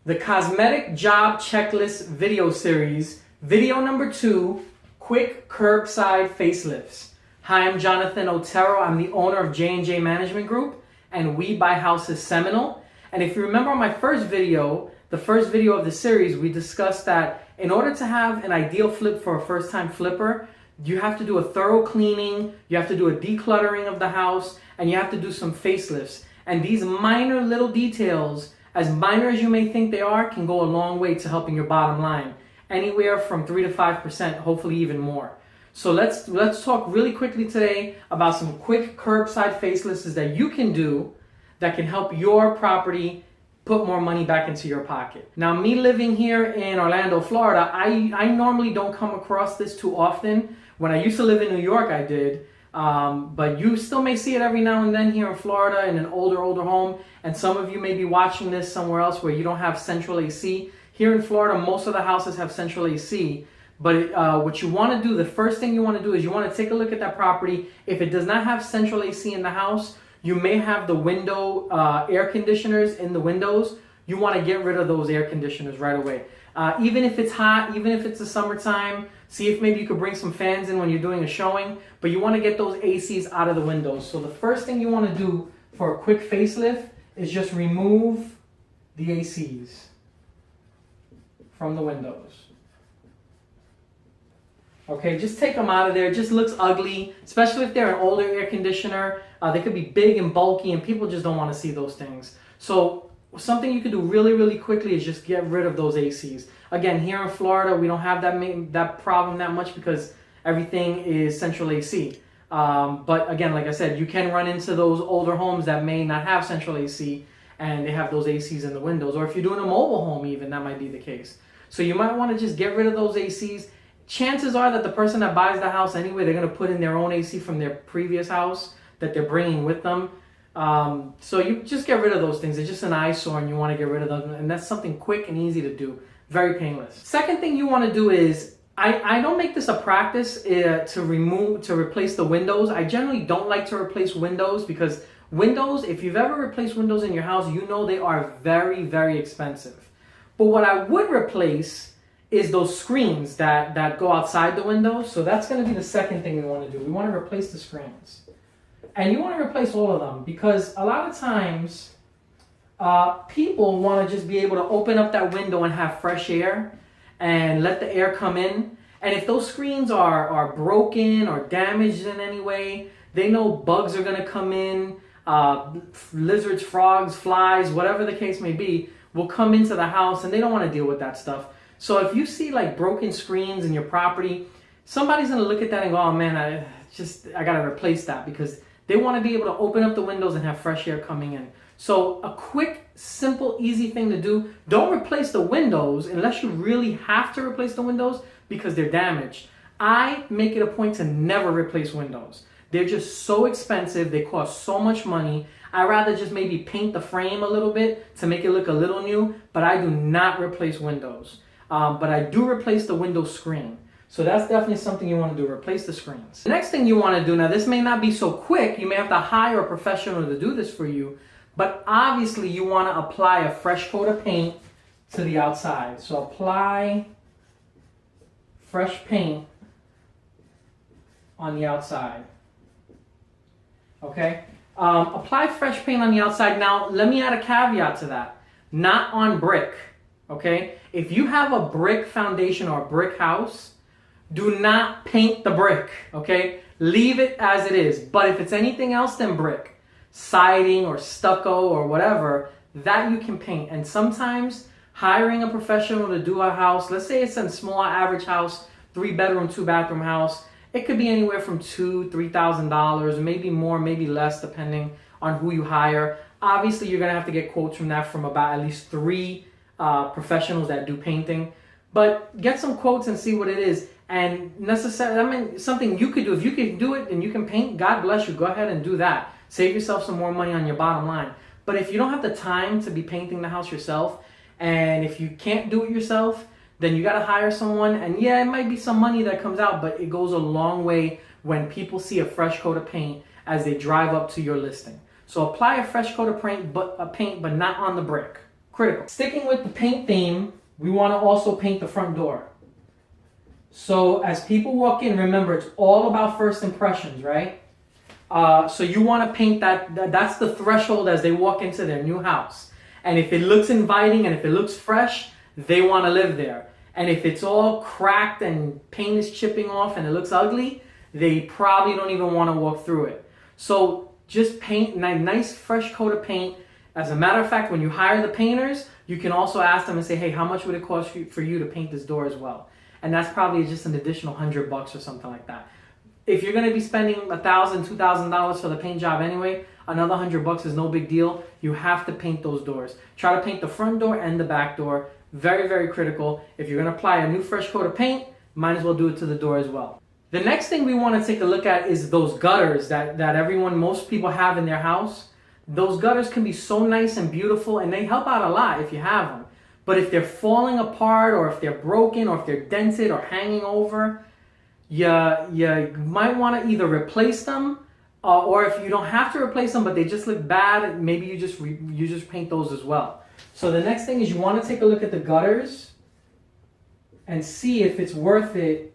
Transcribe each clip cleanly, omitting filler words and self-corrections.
The Cosmetic Job Checklist video series, video number 2, Quick Curbside Facelifts. Hi, I'm Jonathan Otero. I'm the owner of J&J Management Group, and We Buy Houses Seminole. And if you remember on my first video, the first video of the series, we discussed that in order to have an ideal flip for a first-time flipper, you have to do a thorough cleaning, you have to do a decluttering of the house, and you have to do some facelifts. And these minor little details, as minor as you may think they are, can go a long way to helping your bottom line. Anywhere from 3 to 5%, hopefully even more. So let's talk really quickly today about some quick curbside facelifts that you can do that can help your property put more money back into your pocket. Now, me living here in Orlando, Florida, I normally don't come across this too often. When I used to live in New York, I did. But you still may see it every now and then here in Florida in an older home. And some of you may be watching this somewhere else where you don't have central AC. Here in Florida, most of the houses have central AC. But what you want to do, the first thing you want to do is you want to take a look at that property. If it does not have central AC in the house, you may have the window air conditioners in the windows. You want to get rid of those air conditioners right away. Even if it's hot, even if it's the summertime, see if maybe you could bring some fans in when you're doing a showing, but you want to get those ACs out of the windows. So the first thing you want to do for a quick facelift is just remove the ACs from the windows. Okay, just take them out of there. It just looks ugly, especially if they're an older air conditioner. They could be big and bulky and people just don't want to see those things. So something you could do really quickly is just get rid of those ACs. Again, here in Florida, we don't have that problem that much because everything is central AC. But again, like I said, you can run into those older homes that may not have central AC and they have those ACs in the windows. Or if you're doing a mobile home even, that might be the case. So you might want to just get rid of those ACs. Chances are that the person that buys the house anyway, they're going to put in their own AC from their previous house that they're bringing with them. So you just get rid of those things. It's just an eyesore and you want to get rid of them. And that's something quick and easy to do. Very painless. Second thing you want to do is, I don't make this a practice to replace the windows. I generally don't like to replace windows because windows, if you've ever replaced windows in your house, you know they are very expensive. But what I would replace is those screens that go outside the windows. So that's going to be the second thing we want to do. We want to replace the screens. And you want to replace all of them because a lot of times people want to just be able to open up that window and have fresh air and let the air come in. And if those screens are broken or damaged in any way, they know bugs are going to come in, lizards, frogs, flies, whatever the case may be, will come into the house and they don't want to deal with that stuff. So if you see like broken screens in your property, somebody's going to look at that and go, oh man, I got to replace that because they want to be able to open up the windows and have fresh air coming in. So a quick, simple, easy thing to do, don't replace the windows unless you really have to replace the windows because they're damaged. I make it a point to never replace windows. They're just so expensive. They cost so much money. I'd rather just maybe paint the frame a little bit to make it look a little new, but I do not replace windows. But I do replace the window screen. So that's definitely something you want to do, replace the screens. The next thing you want to do, now this may not be so quick, you may have to hire a professional to do this for you, but obviously you want to apply a fresh coat of paint to the outside. So apply fresh paint on the outside. Okay? Apply fresh paint on the outside. Now, let me add a caveat to that. Not on brick. Okay? If you have a brick foundation or a brick house, do not paint the brick, okay? Leave it as it is. But if it's anything else than brick, siding or stucco or whatever, that you can paint. And sometimes hiring a professional to do a house, let's say it's a small average house, 3-bedroom, 2-bathroom house, it could be anywhere from $2,000, $3,000, maybe more, maybe less, depending on who you hire. Obviously, you're gonna have to get quotes from that from about at least 3 professionals that do painting. But get some quotes and see what it is. And something you could do, if you can do it and you can paint, God bless you, go ahead and do that. Save yourself some more money on your bottom line. But if you don't have the time to be painting the house yourself, and if you can't do it yourself, then you gotta hire someone. And yeah, it might be some money that comes out, but it goes a long way when people see a fresh coat of paint as they drive up to your listing. So apply a fresh coat of paint, but not on the brick. Critical. Sticking with the paint theme, we want to also paint the front door. So as people walk in, remember, it's all about first impressions, right? So you want to paint that's the threshold as they walk into their new house. And if it looks inviting and if it looks fresh, they want to live there. And if it's all cracked and paint is chipping off and it looks ugly, they probably don't even want to walk through it. So just paint a nice fresh coat of paint. As a matter of fact, when you hire the painters, you can also ask them and say, hey, how much would it cost for you to paint this door as well? And that's probably just an additional $100 or something like that. If you're going to be spending $1,000, $2,000 for the paint job anyway, another $100 is no big deal. You have to paint those doors. Try to paint the front door and the back door. Very, very critical. If you're going to apply a new fresh coat of paint, might as well do it to the door as well. The next thing we want to take a look at is those gutters that most people have in their house. Those gutters can be so nice and beautiful, and they help out a lot if you have them. But if they're falling apart, or if they're broken, or if they're dented or hanging over, you might want to either replace them, or if you don't have to replace them, but they just look bad, maybe you just paint those as well. So the next thing is you want to take a look at the gutters and see if it's worth it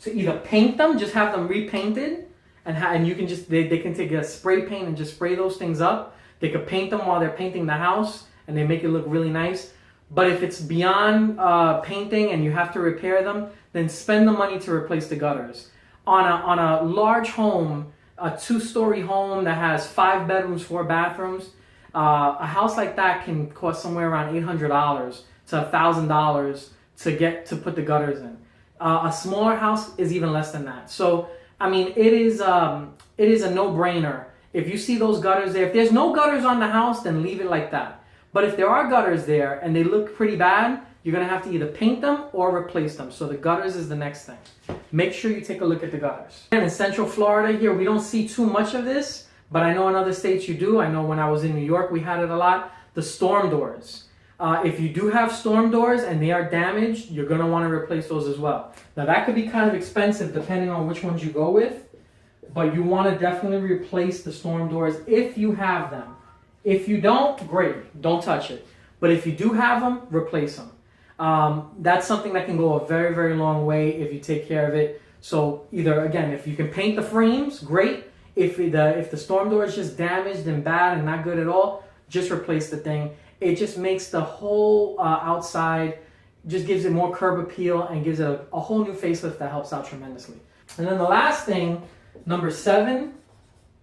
to either paint them, just have them repainted, and you can just they can take a spray paint and just spray those things up. They could paint them while they're painting the house, and they make it look really nice. But if it's beyond painting and you have to repair them, then spend the money to replace the gutters. On a large home, a 2-story home that has 5 bedrooms, 4 bathrooms, a house like that can cost somewhere around $800 to $1,000 to put the gutters in. A smaller house is even less than that. So I mean, it is a no-brainer. If you see those gutters there, if there's no gutters on the house, then leave it like that. But if there are gutters there and they look pretty bad, you're going to have to either paint them or replace them. So the gutters is the next thing. Make sure you take a look at the gutters. And in Central Florida here, we don't see too much of this, but I know in other states you do. I know when I was in New York, we had it a lot. The storm doors. If you do have storm doors and they are damaged, you're going to want to replace those as well. Now that could be kind of expensive depending on which ones you go with, but you want to definitely replace the storm doors if you have them. If you don't, great, don't touch it. But if you do have them, replace them. That's something that can go a very, very long way if you take care of it. So either, again, if you can paint the frames, great. If the storm door is just damaged and bad and not good at all, just replace the thing. It just makes the whole outside, just gives it more curb appeal and gives it a whole new facelift that helps out tremendously. And then the last thing, number 7,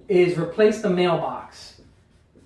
is replace the mailbox.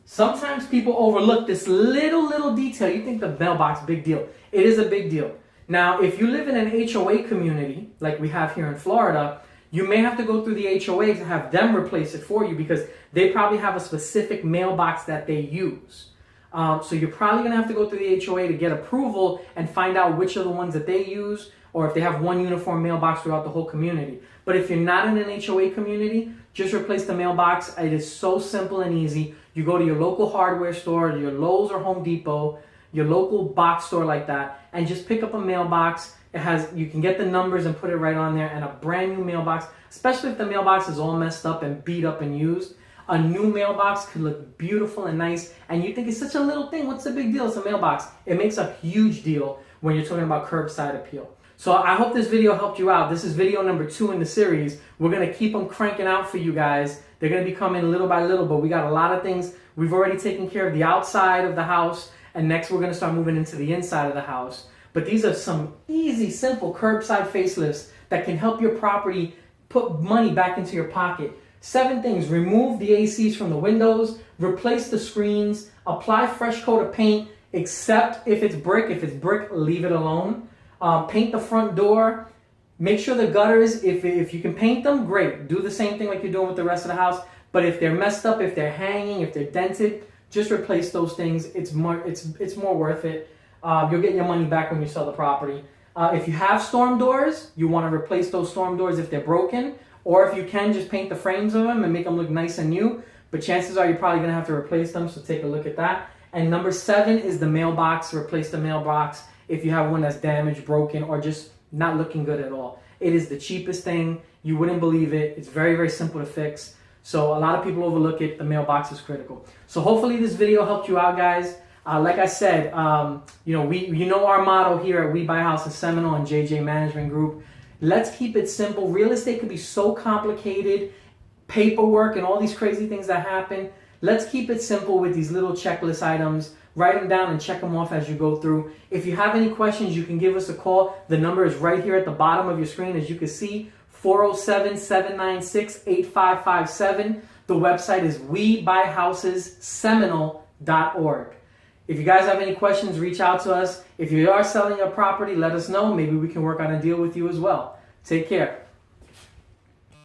Sometimes people overlook this little detail. You think the mailbox, big deal. It is a big deal. Now, if you live in an HOA community, like we have here in Florida, you may have to go through the HOA to have them replace it for you because they probably have a specific mailbox that they use. So you're probably going to have to go through the HOA to get approval and find out which are the ones that they use, or if they have one uniform mailbox throughout the whole community. But if you're not in an HOA community, just replace the mailbox. It is so simple and easy. You go to your local hardware store, your Lowe's or Home Depot, your local box store like that, and just pick up a mailbox. You can get the numbers and put it right on there, and a brand new mailbox, especially if the mailbox is all messed up and beat up and used. A new mailbox could look beautiful and nice, and you think it's such a little thing. What's the big deal? It's a mailbox. It makes a huge deal when you're talking about curbside appeal. So I hope this video helped you out. This is video number 2 in the series. We're going to keep them cranking out for you guys. They're going to be coming little by little, but we got a lot of things. We've already taken care of the outside of the house, and next we're going to start moving into the inside of the house. But these are some easy, simple curbside facelifts that can help your property put money back into your pocket. 7 things: remove the ACs from the windows, replace the screens, apply fresh coat of paint, except if it's brick. If it's brick, leave it alone. Paint the front door. Make sure the gutters, if you can paint them, great. Do the same thing like you're doing with the rest of the house. But if they're messed up, if they're hanging, if they're dented, just replace those things. It's more worth it. You'll get your money back when you sell the property. If you have storm doors, you want to replace those storm doors if they're broken. Or if you can, just paint the frames of them and make them look nice and new. But chances are you're probably going to have to replace them, so take a look at that. And number 7 is the mailbox. Replace the mailbox if you have one that's damaged, broken, or just not looking good at all. It is the cheapest thing. You wouldn't believe it. It's very, very simple to fix. So a lot of people overlook it. The mailbox is critical. So hopefully this video helped you out, guys. Like I said, you know our motto here at We Buy Houses Seminole and JJ Management Group. Let's keep it simple. Real estate can be so complicated, paperwork and all these crazy things that happen. Let's keep it simple with these little checklist items. Write them down and check them off as you go through. If you have any questions, you can give us a call. The number is right here at the bottom of your screen, as you can see, 407-796-8557. The website is WeBuyHousesSeminole.org. If you guys have any questions, reach out to us. If you are selling a property, let us know. Maybe we can work on a deal with you as well. Take care.